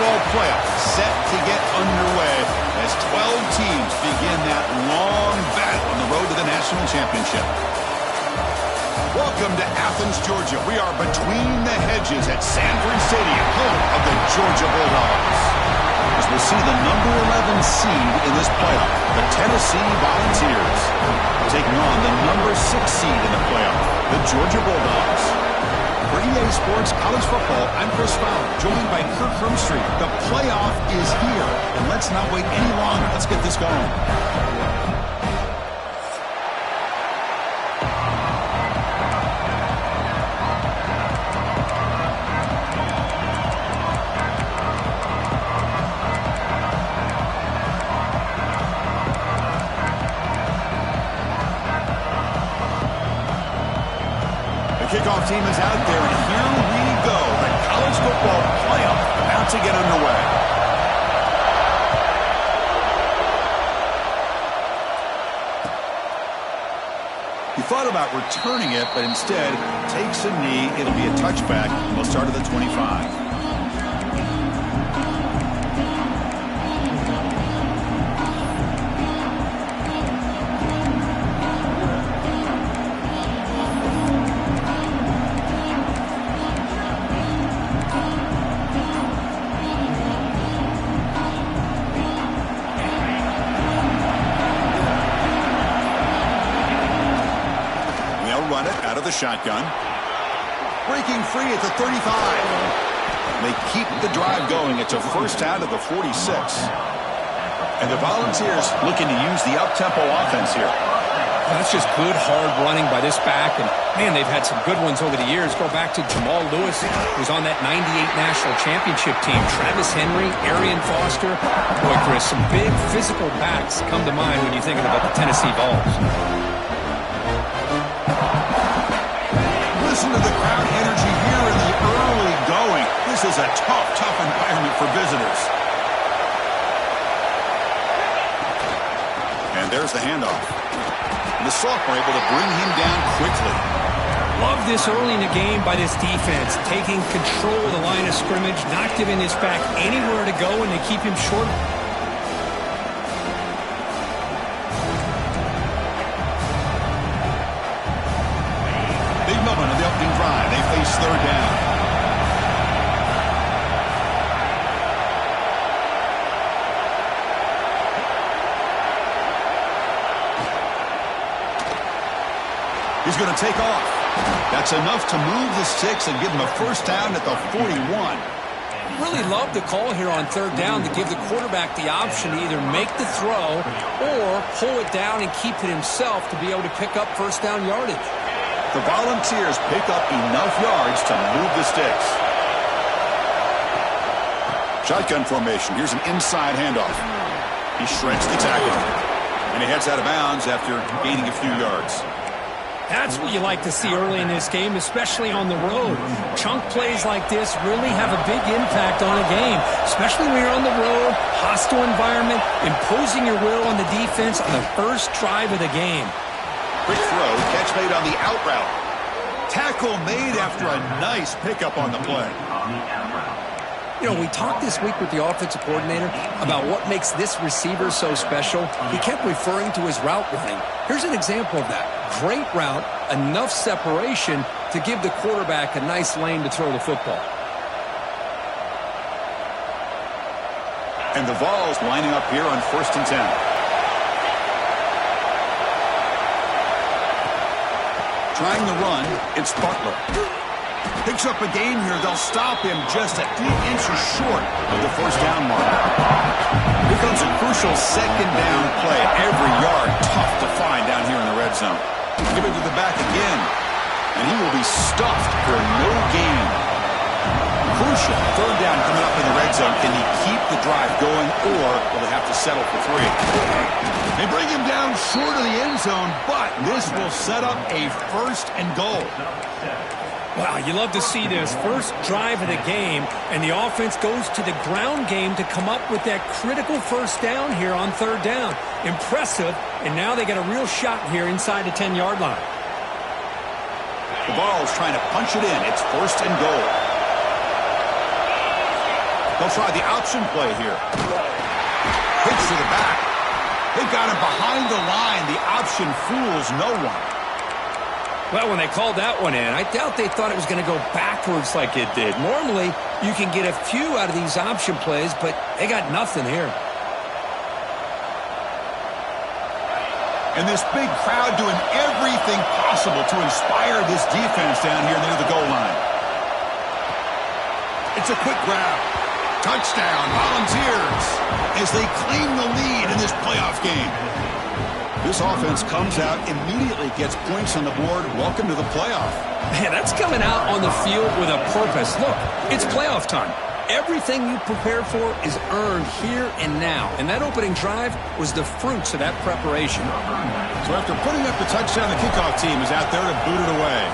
football playoff set to get underway as 12 teams begin that long battle on the road to the national championship. Welcome to Athens, Georgia. We are between the hedges at Sanford Stadium, home of the Georgia Bulldogs. As we'll see the number 11 seed in this playoff, the Tennessee Volunteers, taking on the number 6 seed in the playoff, the Georgia Bulldogs. For EA Sports College Football, I'm Chris Fowler, joined by Kirk Hermstreet. The playoff is here, and let's not wait any longer. Let's get this going. Kickoff team is out there, and here we go. The college football playoff about to get underway. He thought about returning it, but instead takes a knee. It'll be a touchback, and we'll start at the 25. Run it out of the shotgun. Breaking free at the 35. They keep the drive going. It's a first down at the 46. And the Volunteers looking to use the up-tempo offense here. That's just good, hard running by this back. And, man, they've had some good ones over the years. Go back to Jamal Lewis, who's on that 98 National Championship team. Travis Henry, Arian Foster. Boy, Chris, some big physical backs come to mind when you're thinking about the Tennessee Vols. Listen to the crowd energy here in the early going. This is a tough environment for visitors. And there's the handoff. And the sophomore able to bring him down quickly. Love this early in the game by this defense, taking control of the line of scrimmage, not giving this back anywhere to go, and they keep him short. Moment of the opening drive. They face third down. He's going to take off. That's enough to move the sticks and give him a first down at the 41. Really love the call here on third down to give the quarterback the option to either make the throw or pull it down and keep it himself to be able to pick up first down yardage. The Volunteers pick up enough yards to move the sticks. Shotgun formation. Here's an inside handoff. He shreds the tackle. And he heads out of bounds after gaining a few yards. That's what you like to see early in this game, especially on the road. Chunk plays like this really have a big impact on a game, especially when you're on the road, hostile environment, imposing your will on the defense on the first drive of the game. Quick throw, catch made on the out route. Tackle made after a nice pickup on the play. You know, we talked this week with the offensive coordinator about what makes this receiver so special. He kept referring to his route running. Here's an example of that. Great route, enough separation to give the quarterback a nice lane to throw the football. And the Vols lining up here on 1st and 10. Trying the run, it's Butler. Picks up a game here. They'll stop him just a few inches short of the first down mark. Here comes a crucial second down play. Every yard tough to find down here in the red zone. Give it to the back again. And he will be stuffed for no gain. Crucial third down coming up in the red zone. Can he keep the drive going, or will they have to settle for 3? They bring him down short of the end zone, but this will set up a 1st and goal. Wow, you love to see this. First drive of the game, and the offense goes to the ground game to come up with that critical first down here on third down. Impressive, and now they got a real shot here inside the 10-yard line. The Vols trying to punch it in. It's 1st and goal. They'll try the option play here. Hits to the back. They've got him behind the line. The option fools no one. Well, when they called that one in, I doubt they thought it was going to go backwards like it did. Normally, you can get a few out of these option plays, but they got nothing here. And this big crowd doing everything possible to inspire this defense down here near the goal line. It's a quick grab. Touchdown, Volunteers, as they claim the lead in this playoff game. This offense comes out, immediately gets points on the board. Welcome to the playoff. Man, that's coming out on the field with a purpose. Look, it's playoff time. Everything you prepare for is earned here and now. And that opening drive was the fruits of that preparation. So after putting up the touchdown, the kickoff team is out there to boot it away.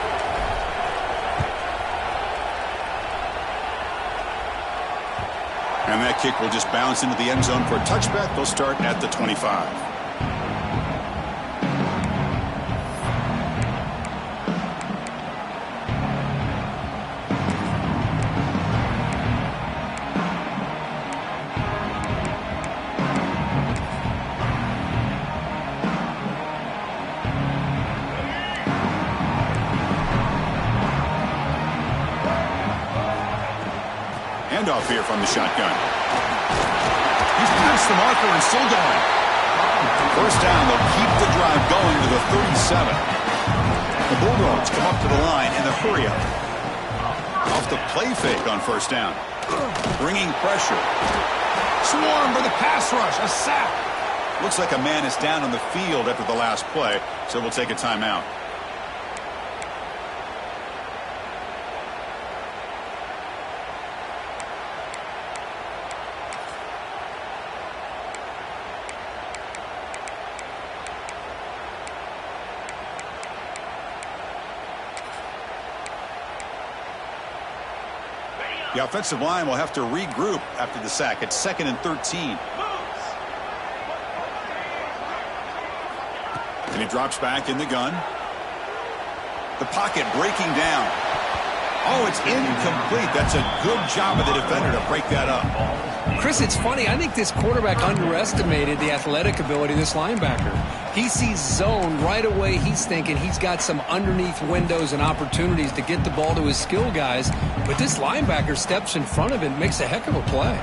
And that kick will just bounce into the end zone for a touchback. They'll start at the 25. Handoff here from the shotgun. He's past the marker and still going. First down, they'll keep the drive going to the 37. The Bulldogs come up to the line in the hurry-up. Off the play fake on first down. Bringing pressure. Swarm for the pass rush. A sack. Looks like a man is down on the field after the last play, so we'll take a timeout. The offensive line will have to regroup after the sack. It's 2nd and 13. And he drops back in the gun. The pocket breaking down. Oh, it's incomplete. That's a good job of the defender to break that up. Chris, it's funny. I think this quarterback underestimated the athletic ability of this linebacker. He sees zone right away. He's thinking he's got some underneath windows and opportunities to get the ball to his skill guys. But this linebacker steps in front of it and makes a heck of a play.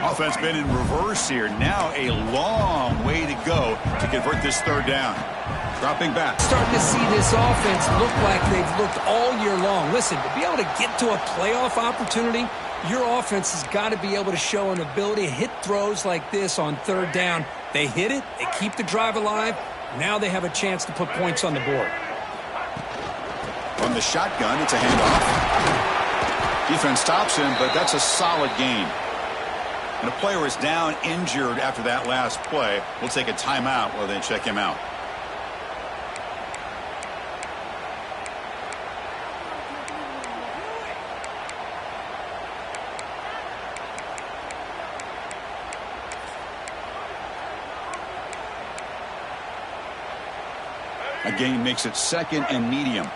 Offense been in reverse here. Now a long way to go to convert this third down. Dropping back. Starting to see this offense look like they've looked all year long. Listen, to be able to get to a playoff opportunity, your offense has got to be able to show an ability to hit throws like this on third down. They hit it. They keep the drive alive. Now they have a chance to put points on the board. From the shotgun, it's a handoff. Defense stops him, but that's a solid gain. And a player is down injured after that last play. We'll take a timeout while they check him out. A gain makes it 2nd and medium.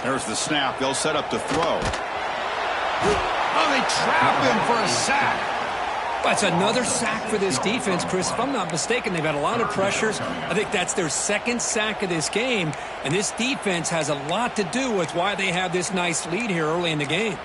There's the snap. They'll set up to throw. Oh, they trap him for a sack. That's another sack for this defense, Chris. If I'm not mistaken, they've had a lot of pressures. I think that's their 2nd sack of this game. And this defense has a lot to do with why they have this nice lead here early in the game.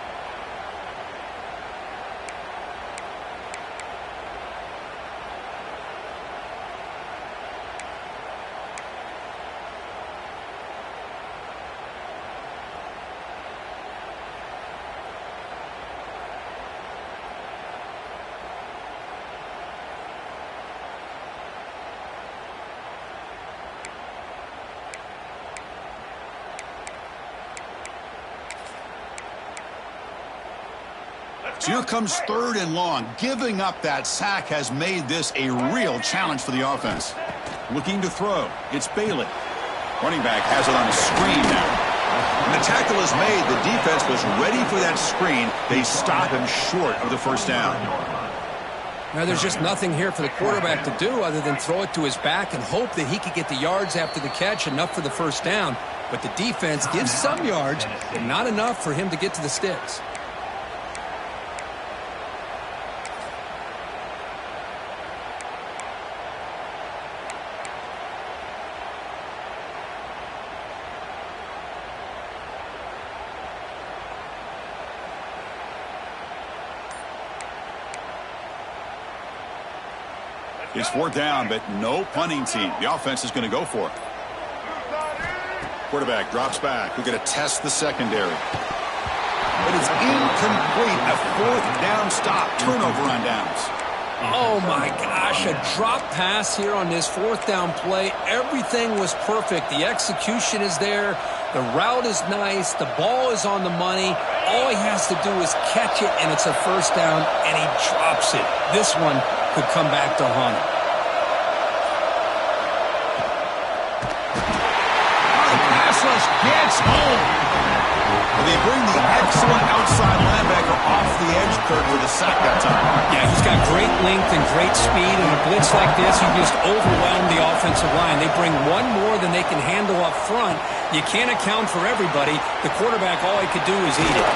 So here comes 3rd and long. Giving up that sack has made this a real challenge for the offense. Looking to throw. It's Bailey. Running back has it on a screen now. When the tackle is made, the defense was ready for that screen. They stop him short of the first down. Now, there's just nothing here for the quarterback to do other than throw it to his back and hope that he could get the yards after the catch, enough for the first down. But the defense gives some yards, but not enough for him to get to the sticks. It's 4th down, but no punting team. The offense is going to go for it. Quarterback drops back. We're going to test the secondary. But it's incomplete. A 4th down stop. Turnover on downs. Oh, my gosh. A drop pass here on this 4th down play. Everything was perfect. The execution is there. The route is nice. The ball is on the money. All he has to do is catch it, and it's a 1st down, and he drops it. This one could come back to haunt him. The pass rush gets home. And they bring the excellent outside linebacker off the edge, Kurt, with a sack that time. Yeah, he's got great length and great speed. In a blitz like this, you just overwhelm the offensive line. They bring one more than they can handle up front. You can't account for everybody. The quarterback, all he could do is eat it.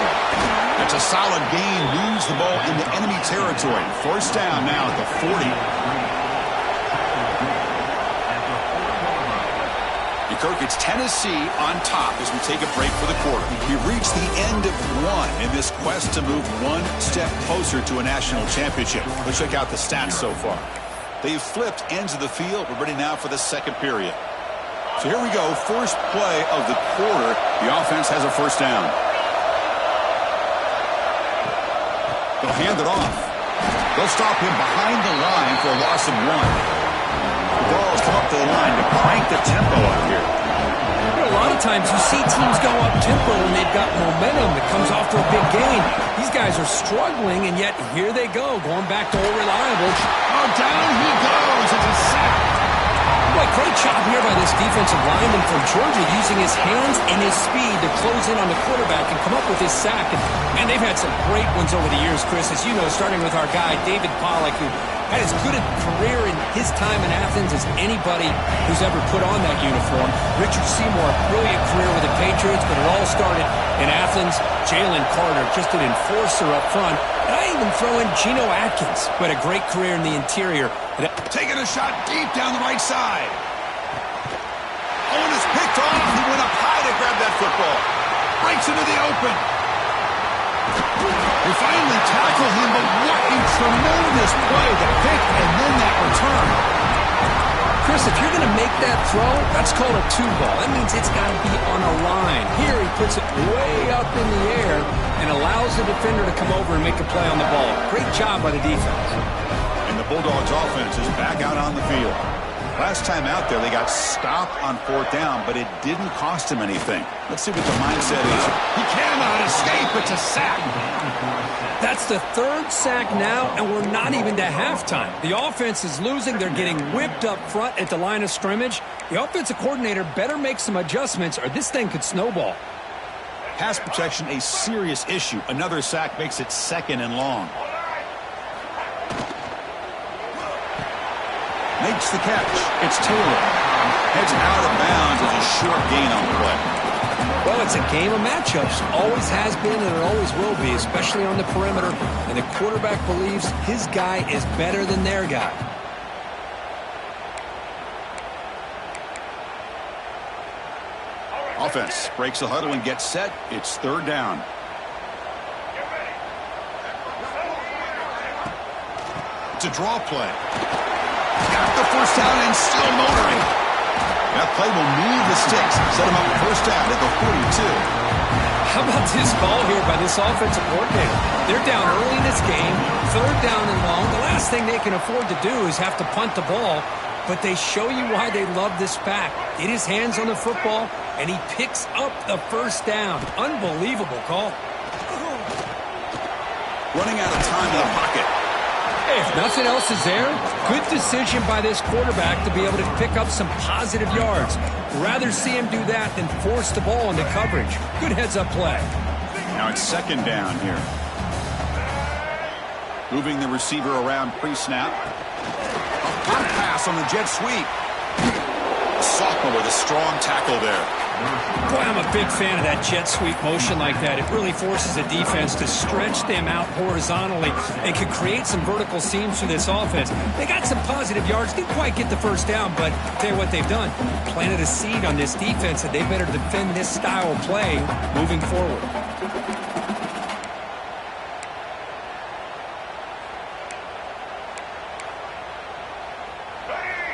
That's a solid gain. Moves the ball into enemy territory. 1st down now at the 40. Kirk, it's Tennessee on top as we take a break for the quarter. We reached the end of one in this quest to move one step closer to a national championship. Let's check out the stats so far. They've flipped ends of the field. We're ready now for the second period. So here we go. First play of the quarter. The offense has a 1st down. They'll hand it off. They'll stop him behind the line for a loss of 1. The ball's come up to the line to crank the tempo up here. A lot of times you see teams go up tempo when they've got momentum that comes off to a big gain. These guys are struggling, and yet here they go, going back to old reliable. Oh, down he goes. It's a sack. Boy, great job here by this defensive lineman from Georgia, using his hands and his speed to close in on the quarterback and come up with his sack. And they've had some great ones over the years, Chris, as you know, starting with our guy, David Pollack, who had as good a career in his time in Athens as anybody who's ever put on that uniform. Richard Seymour, brilliant career with the Patriots, but it all started in Athens. Jalen Carter, just an enforcer up front. And I even throw in Geno Atkins, who had a great career in the interior. Taking a shot deep down the right side. Owen is picked off. He went up high to grab that football. Breaks into the open. They finally tackle him, but what a tremendous play. The pick and then that return. Chris, if you're going to make that throw, that's called a 2-ball. That means it's got to be on a line. Here he puts it way up in the air and allows the defender to come over and make a play on the ball. Great job by the defense. And the Bulldogs offense is back out on the field. Last time out there, they got stopped on 4th down, but it didn't cost him anything. Let's see what the mindset is. He cannot escape. It's a sack. That's the 3rd sack now, and we're not even to halftime. The offense is losing. They're getting whipped up front at the line of scrimmage. The offensive coordinator better make some adjustments, or this thing could snowball. Pass protection, a serious issue. Another sack makes it 2nd and long. Makes the catch. It's Taylor. Heads out of bounds as a short gain on the play. Well, it's a game of matchups. Always has been, and it always will be, especially on the perimeter. And the quarterback believes his guy is better than their guy. Offense breaks the huddle and gets set. It's 3rd down. It's a draw play. Got the 1st down and still motoring. That play will move the sticks. Set him up 1st down at the 42. How about this ball here by this offensive coordinator? They're down early in this game, 3rd down and long. The last thing they can afford to do is have to punt the ball, but they show you why they love this back. Get his hands on the football, and he picks up the 1st down. Unbelievable call. Running out of time in the pocket. Hey, if nothing else is there, good decision by this quarterback to be able to pick up some positive yards. Rather see him do that than force the ball into coverage. Good heads-up play. Now it's 2nd down here. Moving the receiver around pre-snap. Pump pass on the jet sweep. Sophomore with a strong tackle there. Boy, I'm a big fan of that jet sweep motion like that. It really forces the defense to stretch them out horizontally and can create some vertical seams through this offense. They got some positive yards, didn't quite get the first down, but I'll tell you what they've done. Planted a seed on this defense that they better defend this style of play moving forward.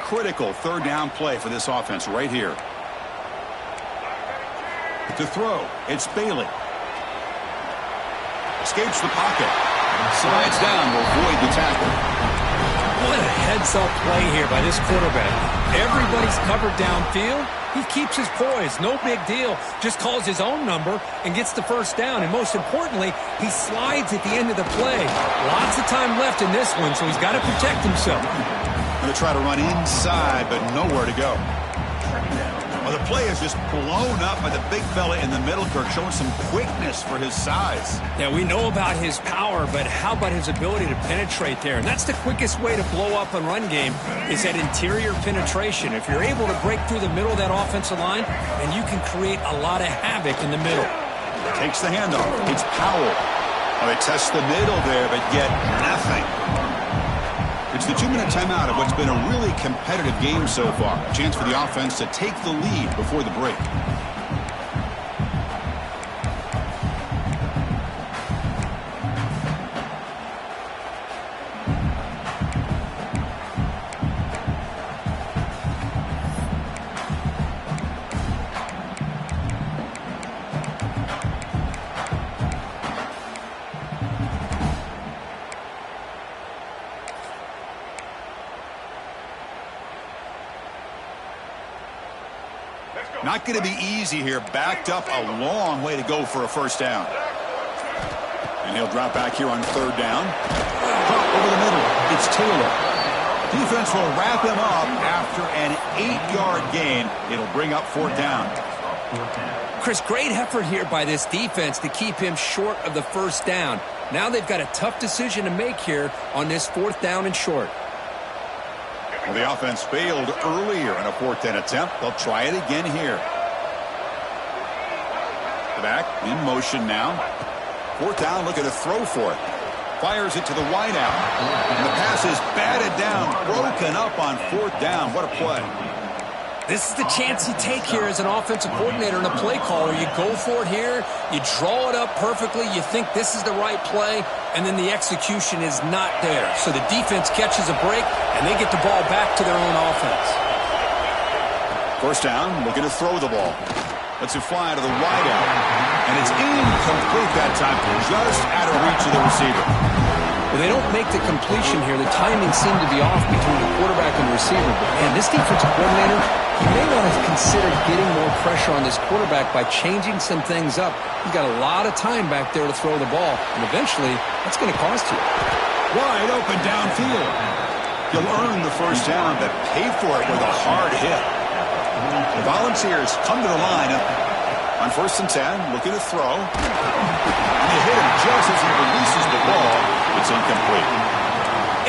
Critical third down play for this offense right here. To throw, it's Bailey. Escapes the pocket. Slides down to avoid the tackle. What a heads-up play here by this quarterback. Everybody's covered downfield. He keeps his poise. No big deal. Just calls his own number and gets the first down. And most importantly, he slides at the end of the play. Lots of time left in this one, so he's got to protect himself. Going to try to run inside, but nowhere to go. Well, the play is just blown up by the big fella in the middle, Kirk, showing some quickness for his size. Yeah, we know about his power, but how about his ability to penetrate there? And that's the quickest way to blow up a run game is that interior penetration. If you're able to break through the middle of that offensive line, and you can create a lot of havoc in the middle. Takes the handoff. It's Powell. Oh, they test the middle there, but get nothing. It's the 2-minute timeout of what's been a really competitive game so far. A chance for the offense to take the lead before the break. Not going to be easy here. Backed up a long way to go for a first down. And he'll drop back here on third down. Drop over the middle. It's Taylor. Defense will wrap him up after an 8-yard gain. It'll bring up fourth down. Chris, great effort here by this defense to keep him short of the first down. Now they've got a tough decision to make here on this fourth down and short. Well, the offense failed earlier in a fourth down attempt. They'll try it again here. Back in motion now. Fourth down, looking to throw for it. Fires it to the wideout. And the pass is batted down, broken up on fourth down. What a play. This is the chance you take here as an offensive coordinator and a play caller. You go for it here, you draw it up perfectly, you think this is the right play, and then the execution is not there. So the defense catches a break, and they get the ball back to their own offense. First down, looking to throw the ball. Lets it fly to the wideout. And it's incomplete that time, just out of reach of the receiver. Well, they don't make the completion here. The timing seemed to be off between the quarterback and the receiver. But, man, this defensive coordinator, he may want to consider getting more pressure on this quarterback by changing some things up. He's got a lot of time back there to throw the ball, and eventually that's going to cost you. Wide open downfield. He'll earn the first down, but pay for it with a hard hit. The Volunteers come to the line on 1st and 10, looking to throw. And they hit him just as he releases the ball. It's incomplete.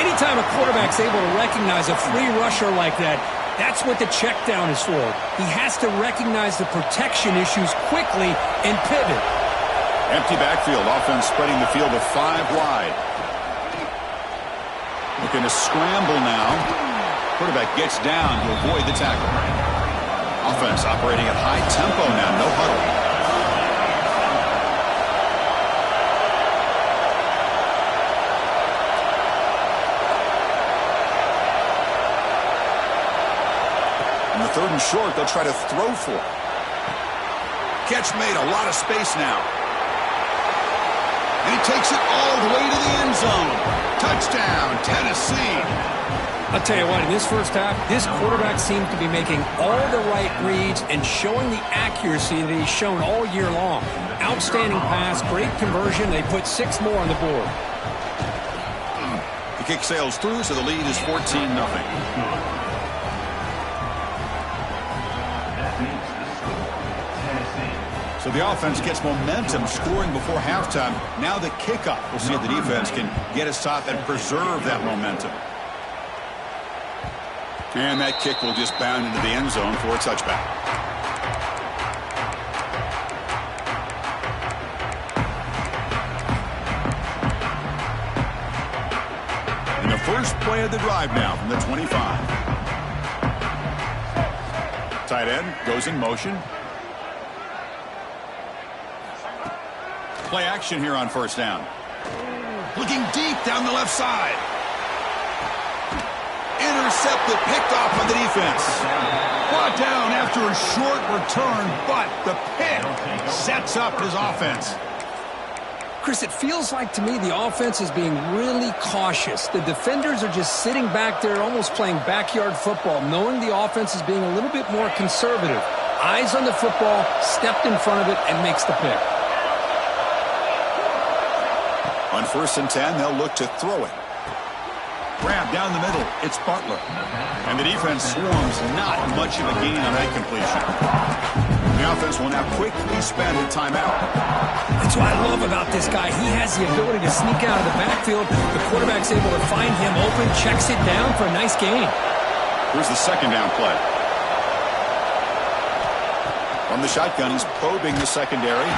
Anytime a quarterback's able to recognize a free rusher like that, that's what the check down is for. He has to recognize the protection issues quickly and pivot. Empty backfield. Offense spreading the field to 5 wide. Looking to scramble now. Quarterback gets down to avoid the tackle. Offense operating at high tempo now. No huddle. Third and short, they'll try to throw for it. Catch made, a lot of space now. And he takes it all the way to the end zone. Touchdown, Tennessee. I'll tell you what, in this first half, this quarterback seems to be making all the right reads and showing the accuracy that he's shown all year long. Outstanding pass, great conversion. They put 6 more on the board. The kick sails through, so the lead is 14-0. So the offense gets momentum scoring before halftime. Now the kickoff. We'll see if the defense can get a stop and preserve that momentum. And that kick will just bound into the end zone for a touchback. And the first play of the drive now from the 25. Tight end goes in motion. Play action here on first down. Looking deep down the left side. Intercepted, picked off by the defense. Brought down after a short return, but the pick sets up his offense. Chris, it feels like to me the offense is being really cautious. The defenders are just sitting back there almost playing backyard football, knowing the offense is being a little bit more conservative. Eyes on the football, stepped in front of it, and makes the pick. On 1st and 10, they'll look to throw it. Grab down the middle. It's Butler. And the defense swarms, not much of a gain on that completion. The offense will now quickly spend a timeout. That's what I love about this guy. He has the ability to sneak out of the backfield. The quarterback's able to find him open, checks it down for a nice gain. Here's the second down play. From the shotgun, he's probing the secondary.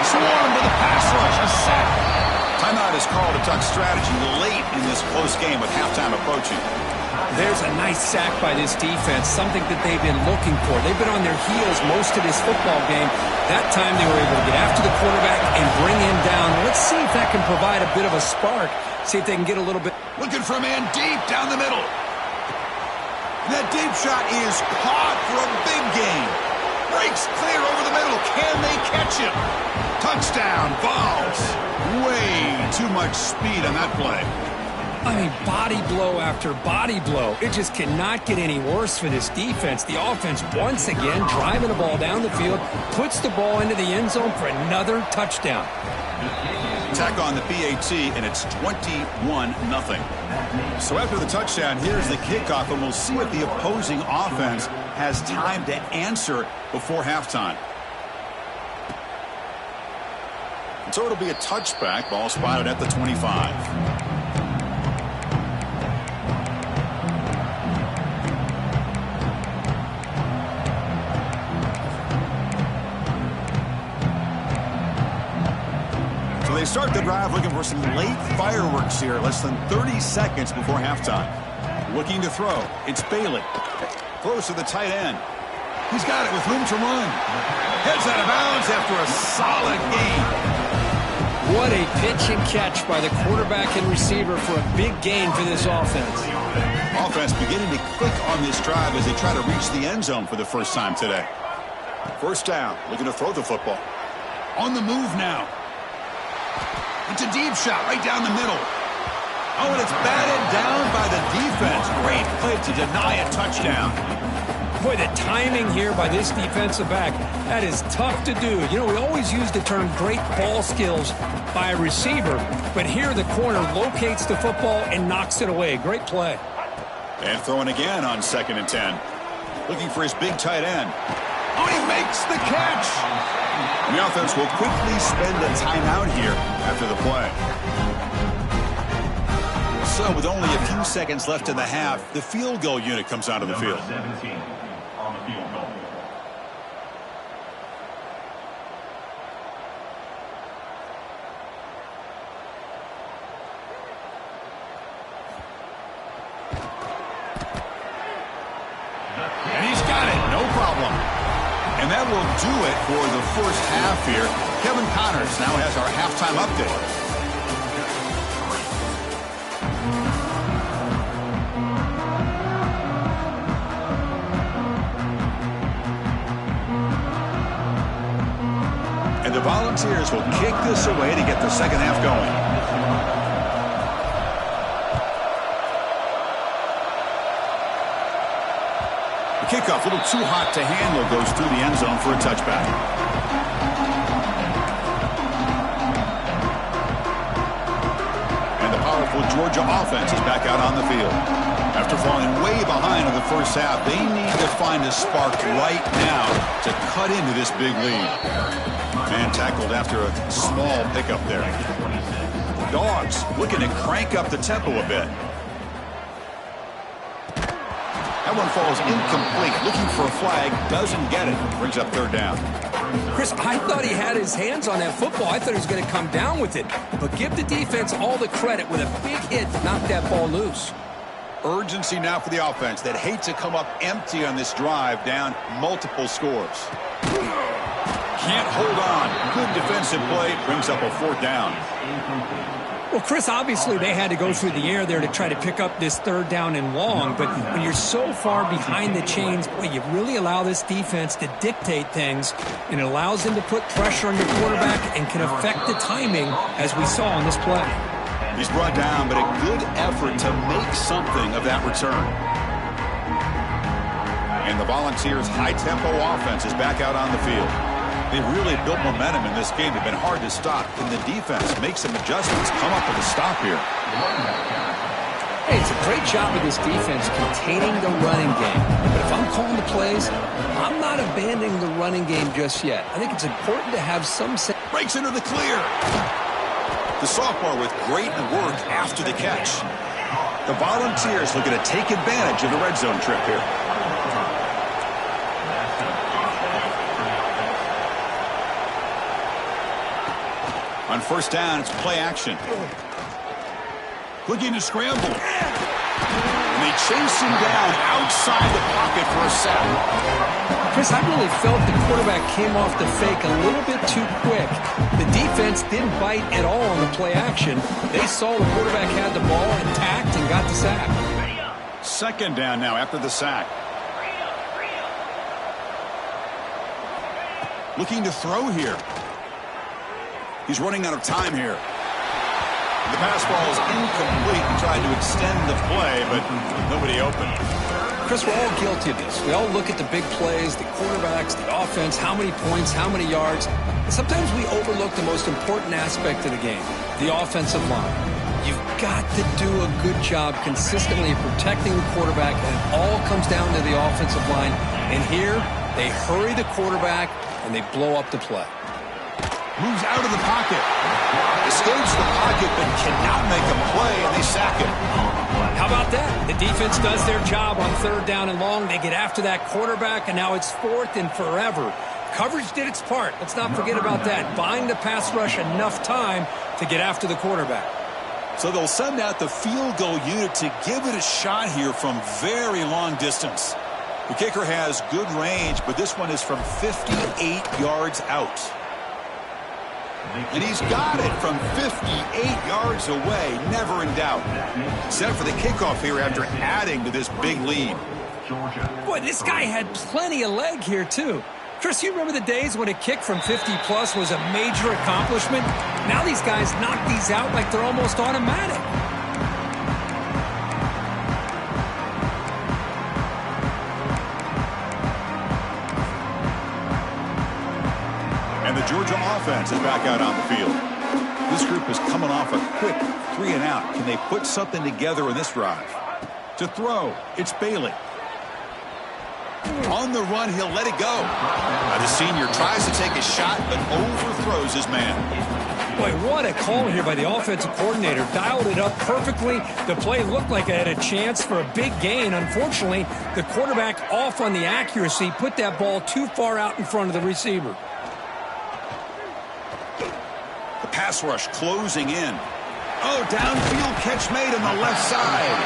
Swarm to the pass rush. A sack. Timeout is called to tuck strategy late in this close game with halftime approaching. There's a nice sack by this defense, something that they've been looking for. They've been on their heels most of this football game. That time they were able to get after the quarterback and bring him down. Let's see if that can provide a bit of a spark. See if they can get a little bit. Looking for a man deep down the middle. That deep shot is caught for a big gain. Breaks clear over the middle. Can they catch him? Touchdown, Vols. Way too much speed on that play. I mean, body blow after body blow. It just cannot get any worse for this defense. The offense, once again, driving the ball down the field, puts the ball into the end zone for another touchdown. Tack on the PAT, and it's 21-0. So after the touchdown, here's the kickoff, and we'll see if the opposing offense has time to answer before halftime. So it'll be a touchback. Ball spotted at the 25. So they start the drive looking for some late fireworks here. Less than 30 seconds before halftime. Looking to throw. It's Bailey. Throws to the tight end. He's got it with room to run. Heads out of bounds after a solid gain. What a pitch and catch by the quarterback and receiver for a big gain for this offense. Offense beginning to click on this drive as they try to reach the end zone for the first time today. First down, looking to throw the football. On the move now. It's a deep shot right down the middle. Oh, and it's batted down by the defense. Great play to deny a touchdown. Boy, the timing here by this defensive back, that is tough to do. You know, we always use the term great ball skills by a receiver, but here the corner locates the football and knocks it away. Great play. And throwing again on 2nd and 10. Looking for his big tight end. Oh, he makes the catch. The offense will quickly spend a timeout here after the play. So with only a few seconds left in the half, the field goal unit comes onto the field. 17 on the field goal. And he's got it, no problem. And that will do it for the first half here. Kevin Connors now has our halftime update. The Volunteers will kick this away to get the second half going. The kickoff, a little too hot to handle, goes through the end zone for a touchback. And the power powerful Georgia offense is back out on the field. After falling way behind in the first half, they need to find a spark right now to cut into this big lead. Man tackled after a small pickup there. Dogs looking to crank up the tempo a bit. That one falls incomplete. Looking for a flag. Doesn't get it. Brings up third down. Chris, I thought he had his hands on that football. I thought he was going to come down with it. But give the defense all the credit with a big hit to knock that ball loose. Urgency now for the offense that hate to come up empty on this drive, down multiple scores. Can't hold on. Good defensive play. Brings up a fourth down. Well, Chris, obviously they had to go through the air there to try to pick up this third down and long, but when you're so far behind the chains, boy, you really allow this defense to dictate things, and it allows them to put pressure on your quarterback and can affect the timing, as we saw on this play. He's brought down, but a good effort to make something of that return. And the Volunteers' high-tempo offense is back out on the field. They really built momentum in this game. They've been hard to stop. Can the defense make some adjustments, come up with a stop here? Hey, it's a great job of this defense containing the running game. But if I'm calling the plays, I'm not abandoning the running game just yet. I think it's important to have some sense. Breaks into the clear. The sophomore with great work after the catch. The Volunteers looking to take advantage of the red zone trip here. On first down, it's play action. Looking to scramble. And they chase him down outside the pocket for a sack. Chris, I really felt the quarterback came off the fake a little bit too quick. The defense didn't bite at all on the play action. They saw the quarterback had the ball intact and got the sack. Second down now after the sack. Looking to throw here. He's running out of time here. The pass ball is incomplete. He tried to extend the play, but nobody open. Chris, we're all guilty of this. We all look at the big plays, the quarterbacks, the offense, how many points, how many yards. And sometimes we overlook the most important aspect of the game, the offensive line. You've got to do a good job consistently protecting the quarterback, and it all comes down to the offensive line. And here, they hurry the quarterback, and they blow up the play. Moves out of the pocket. Escapes the pocket, but cannot make a play, and they sack him. How about that? The defense does their job on third down and long. They get after that quarterback, and now it's fourth and forever. Coverage did its part. Let's not forget about that. Buying the pass rush enough time to get after the quarterback. So they'll send out the field goal unit to give it a shot here from very long distance. The kicker has good range, but this one is from 58 yards out. And he's got it from 58 yards away, never in doubt. Set for the kickoff here after adding to this big lead. Boy, this guy had plenty of leg here, too. Chris, you remember the days when a kick from 50-plus was a major accomplishment? Now these guys knock these out like they're almost automatic. And the Georgia offense is back out on the field. This group is coming off a quick 3-and-out. Can they put something together in this drive? To throw, it's Bailey. On the run, he'll let it go. The senior tries to take a shot, but overthrows his man. Boy, what a call here by the offensive coordinator. Dialed it up perfectly. The play looked like it had a chance for a big gain. Unfortunately, the quarterback off on the accuracy, put that ball too far out in front of the receiver. The pass rush closing in. Oh, downfield catch made on the left side.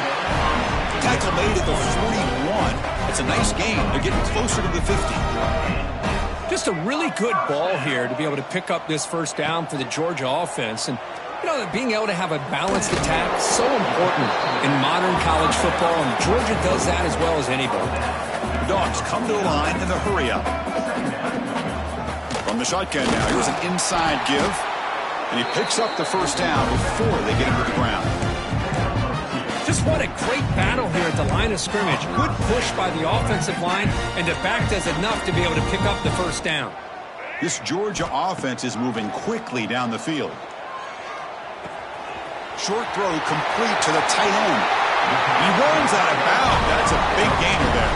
Tackle made at the 41. It's a nice gain. They're getting closer to the 50. Just a really good ball here to be able to pick up this first down for the Georgia offense. And, you know, being able to have a balanced attack is so important in modern college football, and Georgia does that as well as anybody. Dogs come to the line in the hurry up. From the shotgun now, here's an inside give. And he picks up the first down before they get him to the ground. Just what a great battle here at the line of scrimmage. Good push by the offensive line, and the back does enough to be able to pick up the first down. This Georgia offense is moving quickly down the field. Short throw complete to the tight end. He runs out of bounds. That's a big gainer there.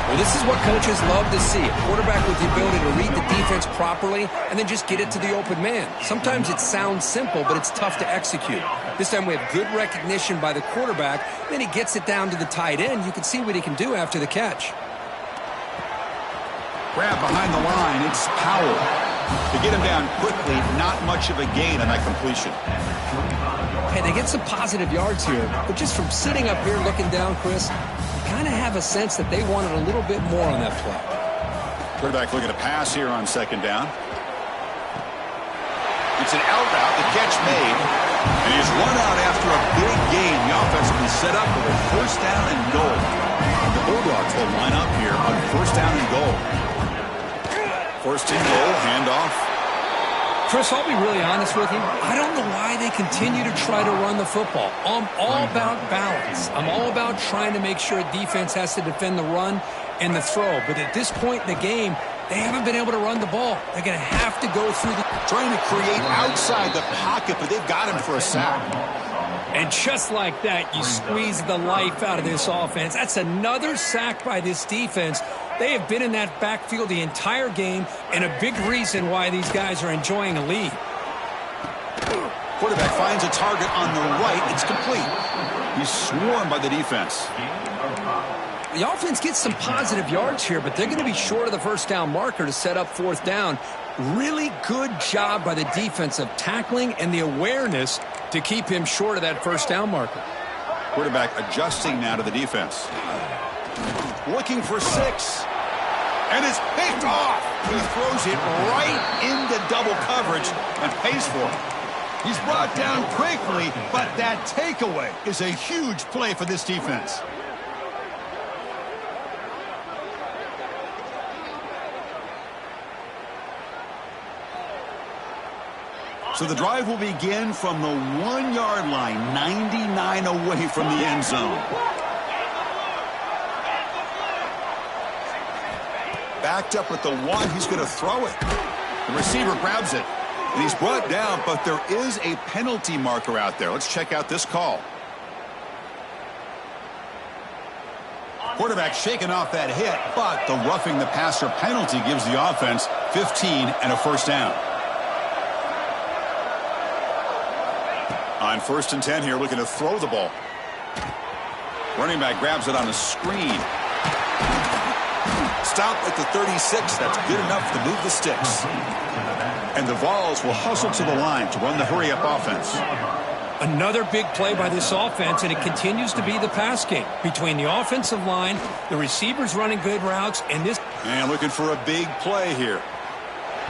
Well, this is what coaches love to see. A quarterback with the ability to read the defense properly and then just get it to the open man. Sometimes it sounds simple, but it's tough to execute. This time we have good recognition by the quarterback. Then he gets it down to the tight end. You can see what he can do after the catch. Grab behind the line. It's Powell. To get him down quickly, not much of a gain on that completion. Hey, they get some positive yards here, but just from sitting up here looking down, Chris, you kind of have a sense that they wanted a little bit more on that play. Quarterback looking to pass here on second down. It's an out route, the catch made, and he's run out after a big gain. The offense will be set up with a first down and goal. The Bulldogs will line up here on first down and goal. First and goal, handoff. Chris, I'll be really honest with you. I don't know why they continue to try to run the football. I'm all about balance. I'm all about trying to make sure a defense has to defend the run and the throw. But at this point in the game, they haven't been able to run the ball. They're going to have to go through the... Trying to create outside the pocket, but they've got him for a sack. And just like that, you squeeze the life out of this offense. That's another sack by this defense. They have been in that backfield the entire game, and a big reason why these guys are enjoying a lead. Quarterback finds a target on the right. It's complete. He's swarmed by the defense. The offense gets some positive yards here, but they're going to be short of the first down marker to set up fourth down. Really good job by the defense of tackling and the awareness to keep him short of that first down marker. Quarterback adjusting now to the defense. Looking for 6. And it's picked off. He throws it right into double coverage and pays for it. He's brought down quickly, but that takeaway is a huge play for this defense. So the drive will begin from the 1-yard line, 99 away from the end zone. Backed up at the 1, he's going to throw it. The receiver grabs it, and he's brought down, but there is a penalty marker out there. Let's check out this call. Quarterback shaking off that hit, but the roughing the passer penalty gives the offense 15 and a first down. On first and 10 here, looking to throw the ball. Running back grabs it on a screen. Stop at the 36. That's good enough to move the sticks. And the Vols will hustle to the line to run the hurry-up offense. Another big play by this offense, and it continues to be the pass game between the offensive line, the receivers running good routes, and this... And looking for a big play here.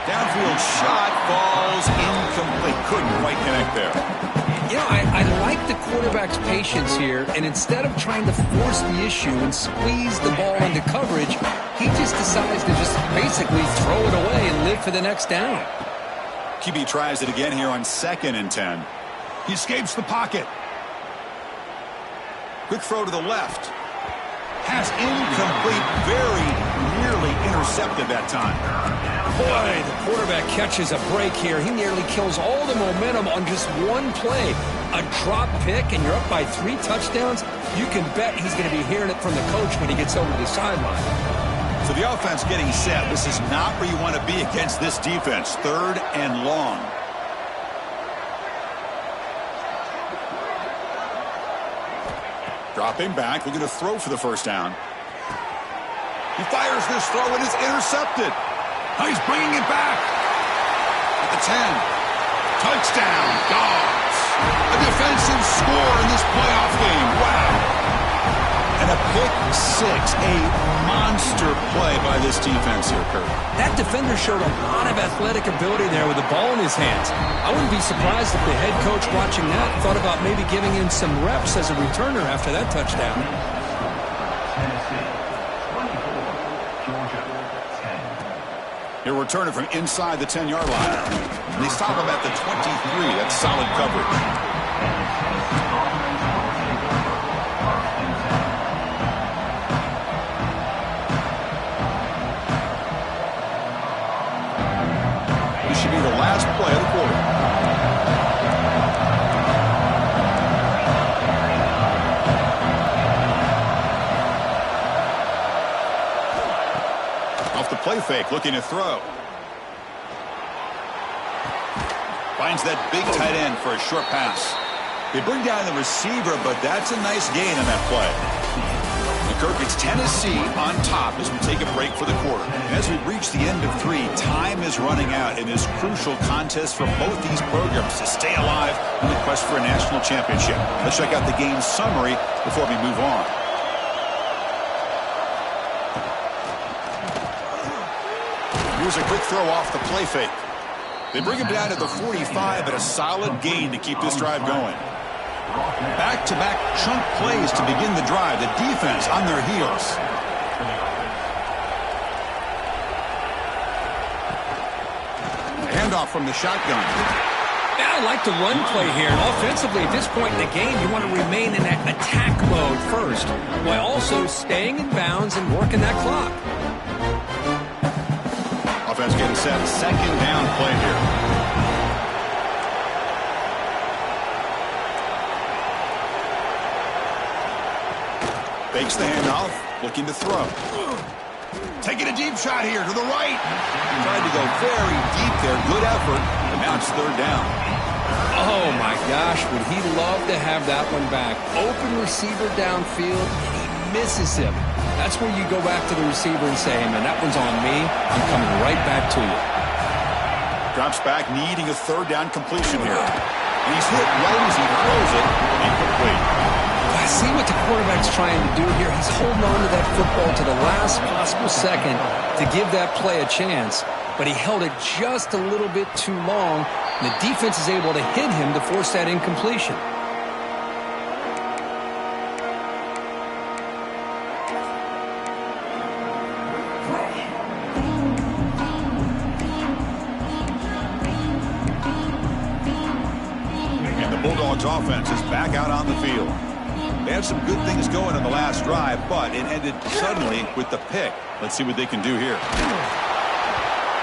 Downfield shot falls incomplete. Couldn't quite connect there. You know, I like the quarterback's patience here, and instead of trying to force the issue and squeeze the ball into coverage, he just decides to just basically throw it away and live for the next down. QB tries it again here on second and 10. He escapes the pocket. Quick throw to the left. Pass incomplete, very nearly intercepted that time. Boy, the quarterback catches a break here. He nearly kills all the momentum on just one play. A drop pick, and you're up by 3 touchdowns. You can bet he's going to be hearing it from the coach when he gets over the sideline. So the offense getting set. This is not where you want to be against this defense. 3rd and long. Dropping back, looking to throw for the first down. He fires this throw, and it's intercepted. Oh, he's bringing it back. At the 10. Touchdown, Dogs. A defensive score in this playoff game. Wow. And a pick 6, a monster play by this defense here, Kurt. That defender showed a lot of athletic ability there with the ball in his hands. I wouldn't be surprised if the head coach watching that thought about maybe giving him some reps as a returner after that touchdown. He'll return it from inside the 10-yard line. And they stop him at the 23. That's solid coverage. This should be the last play of the quarter. play fake, looking to throw. Finds that big tight end for a short pass. They bring down the receiver, but that's a nice gain on that play. And Kirk, it's Tennessee on top as we take a break for the quarter. And as we reach the end of 3, time is running out in this crucial contest for both these programs to stay alive in the quest for a national championship. Let's check out the game summary before we move on. Here's a quick throw off the play fake. They bring him down to the 45, but a solid gain to keep this drive going. Back-to-back chunk plays to begin the drive. The defense on their heels. Handoff from the shotgun. Yeah, I like the run play here. And offensively, at this point in the game, you want to remain in that attack mode first, while also staying in bounds and working that clock. Offense getting set. Second down play here. Fakes the handoff, looking to throw. Taking a deep shot here to the right. Tried to go very deep there. Good effort. And now it's third down. Oh, my gosh. Would he love to have that one back. Open receiver downfield, and he misses him. That's where you go back to the receiver and say, hey, man, that one's on me. I'm coming right back to you. Drops back, needing a third down completion here. And he's hit right as he throws it. Incomplete. I see what the quarterback's trying to do here. He's holding on to that football to the last possible second to give that play a chance. But he held it just a little bit too long. And the defense is able to hit him to force that incompletion. And the Bulldogs offense is back out on the field. They had some good things going on the last drive, but it ended suddenly with the pick. Let's see what they can do here.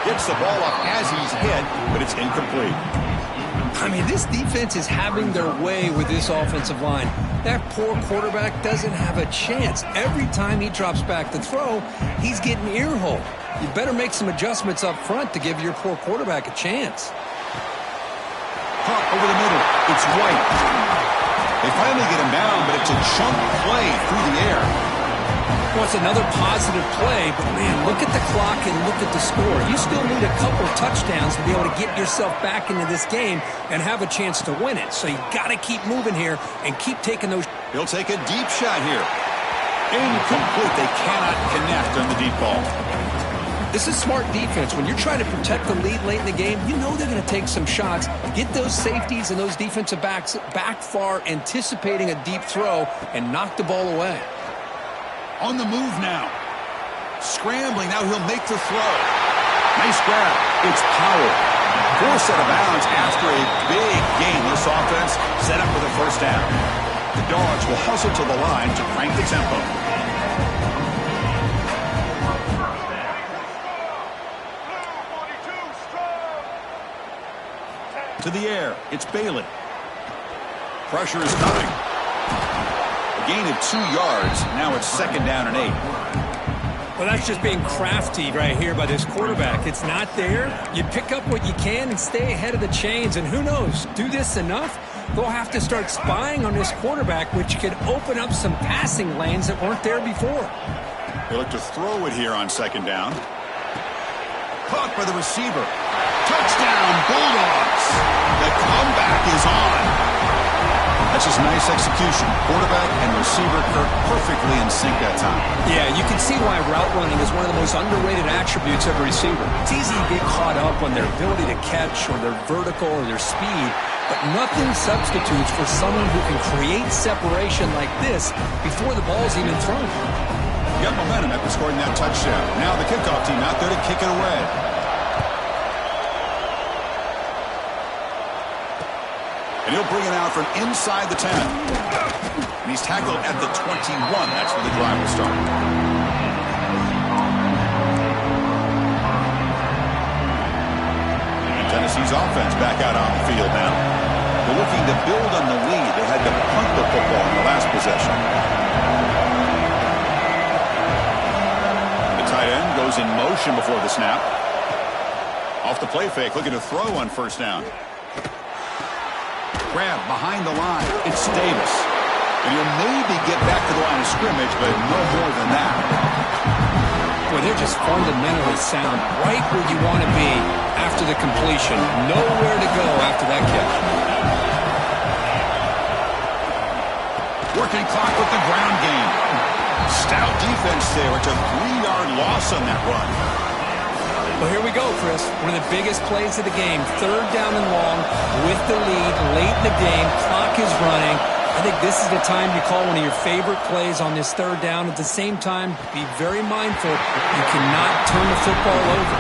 Gets the ball up as he's hit, but it's incomplete. I mean, this defense is having their way with this offensive line. That poor quarterback doesn't have a chance. Every time he drops back to throw, he's getting ear-holed. You better make some adjustments up front to give your poor quarterback a chance. Caught over the middle. It's White. They finally get him down, but it's a chunk play through the air. Well, it's another positive play, but, man, look at the clock and look at the score. You still need a couple of touchdowns to be able to get yourself back into this game and have a chance to win it. So you got to keep moving here and keep taking those. He'll take a deep shot here. Incomplete. They cannot connect on the deep ball. This is smart defense. When you're trying to protect the lead late in the game, you know they're going to take some shots, get those safeties and those defensive backs back far, anticipating a deep throw, and knock the ball away. On the move now. Scrambling. Now he'll make the throw. Nice grab. It's Powell. Forced out of bounds after a big gain. This offense set up with a first down. The Dogs will hustle to the line to crank the tempo. To the air. It's Bailey. Pressure is coming. A gain of 2 yards. Now it's second down and 8. Well, that's just being crafty right here by this quarterback. It's not there. You pick up what you can and stay ahead of the chains. And who knows, do this enough, they'll have to start spying on this quarterback, which could open up some passing lanes that weren't there before. They look to throw it here on second down. Caught by the receiver. Touchdown, Bulldogs. The comeback is on. That's just nice execution. Quarterback and receiver Kirk perfectly in sync that time. Yeah, you can see why route running is one of the most underrated attributes of a receiver. It's easy to get caught up on their ability to catch or their vertical or their speed, but nothing substitutes for someone who can create separation like this before the ball's even thrown. Got momentum after scoring that touchdown. Now the kickoff team out there to kick it away. And he'll bring it out from inside the 10. And he's tackled at the 21. That's where the drive will start. And Tennessee's offense back out on the field now. They're looking to build on the lead. They had to punt the football in the last possession. The tight Tight end goes in motion before the snap. Off the play fake, looking to throw on first down. Grab behind the line. It's Davis. And he'll maybe get back to the line of scrimmage, but no more than that. Boy, they're just fundamentally sound, right where you want to be after the completion. Nowhere to go after that catch. Working clock with the ground game. Stout defense there. It's a 3-yard loss on that run. Well, here we go, Chris. One of the biggest plays of the game. 3rd down and long with the lead late in the game. Clock is running. I think this is the time you call one of your favorite plays on this 3rd down. At the same time, be very mindful. You cannot turn the football over.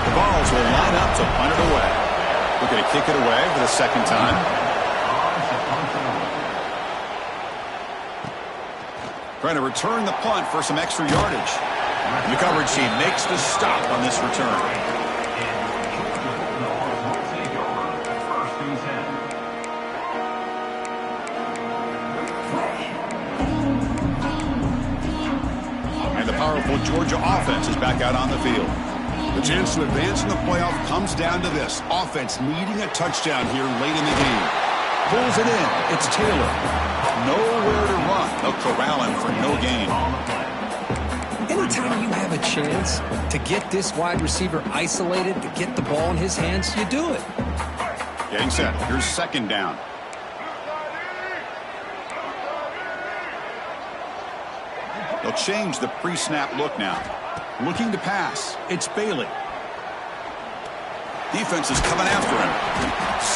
The Vols will line up to punt it away. We're going to kick it away for the 2nd time. Trying to return the punt for some extra yardage. The coverage team makes the stop on this return. And the powerful Georgia offense is back out on the field. The chance to advance in the playoff comes down to this. Offense needing a touchdown here late in the game. Pulls it in. It's Taylor. Nowhere to run. They'll corral him for no gain. Anytime you have a chance to get this wide receiver isolated, to get the ball in his hands, you do it. Getting set. Here's 2nd down. They'll change the pre-snap look now. Looking to pass. It's Bailey. Defense is coming after him.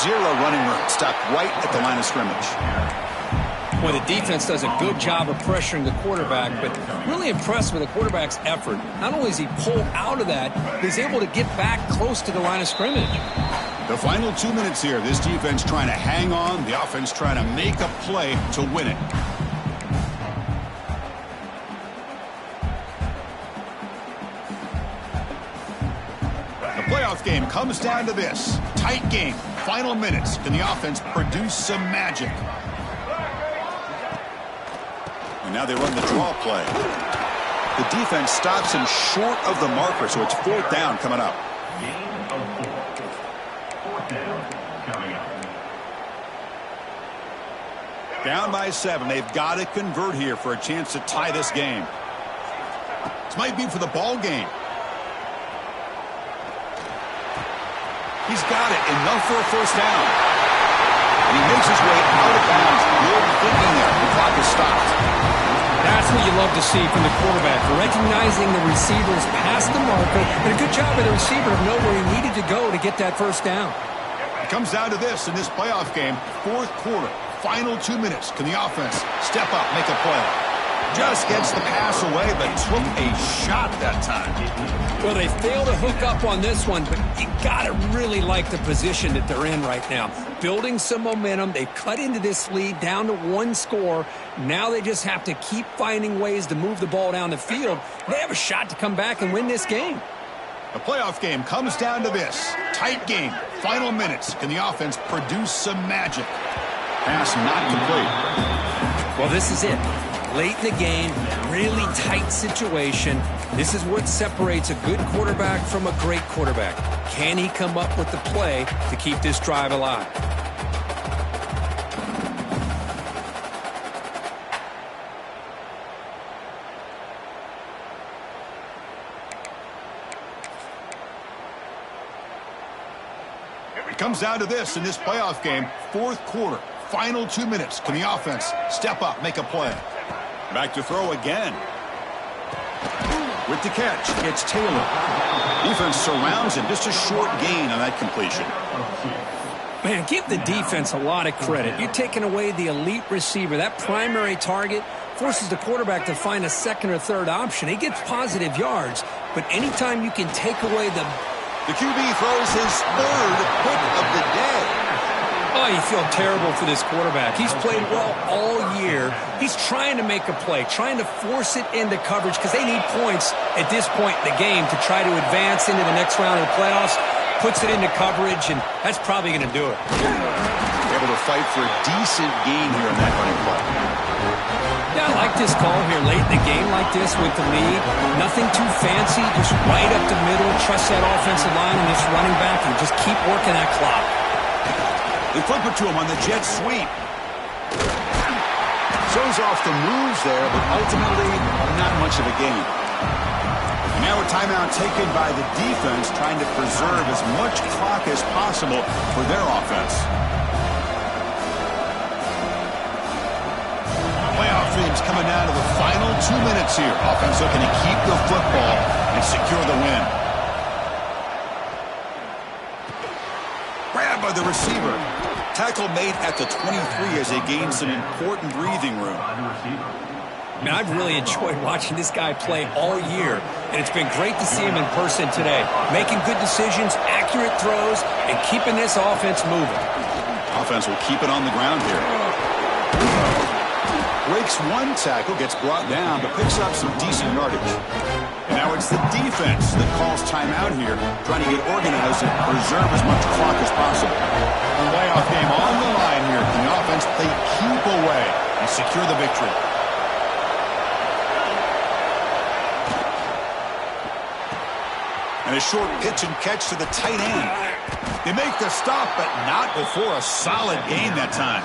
0 running room. Stopped right at the line of scrimmage. Well, the defense does a good job of pressuring the quarterback, but really impressed with the quarterback's effort. Not only is he pulled out of that, he's able to get back close to the line of scrimmage. The final 2 minutes here. This defense trying to hang on. The offense trying to make a play to win it. The playoff game comes down to this. Tight game. Final minutes. Can the offense produce some magic? And now they run the draw play. The defense stops him short of the marker, so it's 4th down coming up. Down by 7. They've got to convert here for a chance to tie this game. This might be for the ball game. He's got it. Enough for a 1st down. And he makes his way out of bounds. Good thinking there. The clock is stopped. That's what you love to see from the quarterback, recognizing the receivers past the marker, and a good job by the receiver to know where he needed to go to get that 1st down. It comes down to this in this playoff game. 4th quarter, final 2 minutes. Can the offense step up, make a play? Just gets the pass away, but took a shot that time. Well, they failed to hook up on this one, but you got to really like the position that they're in right now. Building some momentum. They've cut into this lead down to 1 score. Now they just have to keep finding ways to move the ball down the field. They have a shot to come back and win this game. The playoff game comes down to this. Tight game. Final minutes. Can the offense produce some magic? Pass not complete. Well, this is it. Late in the game, really tight situation. This is what separates a good quarterback from a great quarterback. Can he come up with the play to keep this drive alive? It comes down to this in this playoff game. 4th quarter, final 2 minutes. Can the offense step up, make a play? Back to throw again. With the catch, it's Taylor. Defense surrounds him. Just a short gain on that completion. Man, give the defense a lot of credit. You're taking away the elite receiver. That primary target forces the quarterback to find a 2nd or 3rd option. He gets positive yards, but anytime you can take away the QB throws his 3rd pick of the day. Oh, you feel terrible for this quarterback. He's played well all year. He's trying to make a play, trying to force it into coverage because they need points at this point in the game to try to advance into the next round of the playoffs. Puts it into coverage, and that's probably going to do it. Able to fight for a decent gain here in that running play. Yeah, I like this call here late in the game like this with the lead. Nothing too fancy, just right up the middle. Trust that offensive line and this running back and just keep working that clock. They flip it to him on the jet sweep. Shows off the moves there, but ultimately not much of a gain. Now a timeout taken by the defense, trying to preserve as much clock as possible for their offense. Playoff teams coming down to the final 2 minutes here. Offense looking to keep the football and secure the win. Grab by the receiver. Tackle made at the 23 as they gain some important breathing room. Man, I've really enjoyed watching this guy play all year, and it's been great to see him in person today. Making good decisions, accurate throws, and keeping this offense moving. Offense will keep it on the ground here. Breaks one tackle, gets brought down, but picks up some decent yardage. And now it's the defense that calls timeout here, trying to get organized and preserve as much clock as possible. A playoff game on the line here. The offense, they keep away and secure the victory. And a short pitch and catch to the tight end. They make the stop, but not before a solid gain that time.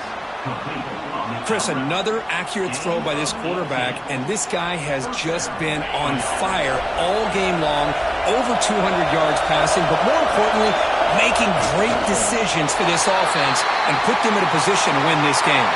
Chris, another accurate throw by this quarterback, and this guy has just been on fire all game long, over 200 yards passing, but more importantly, making great decisions for this offense and put them in a position to win this game.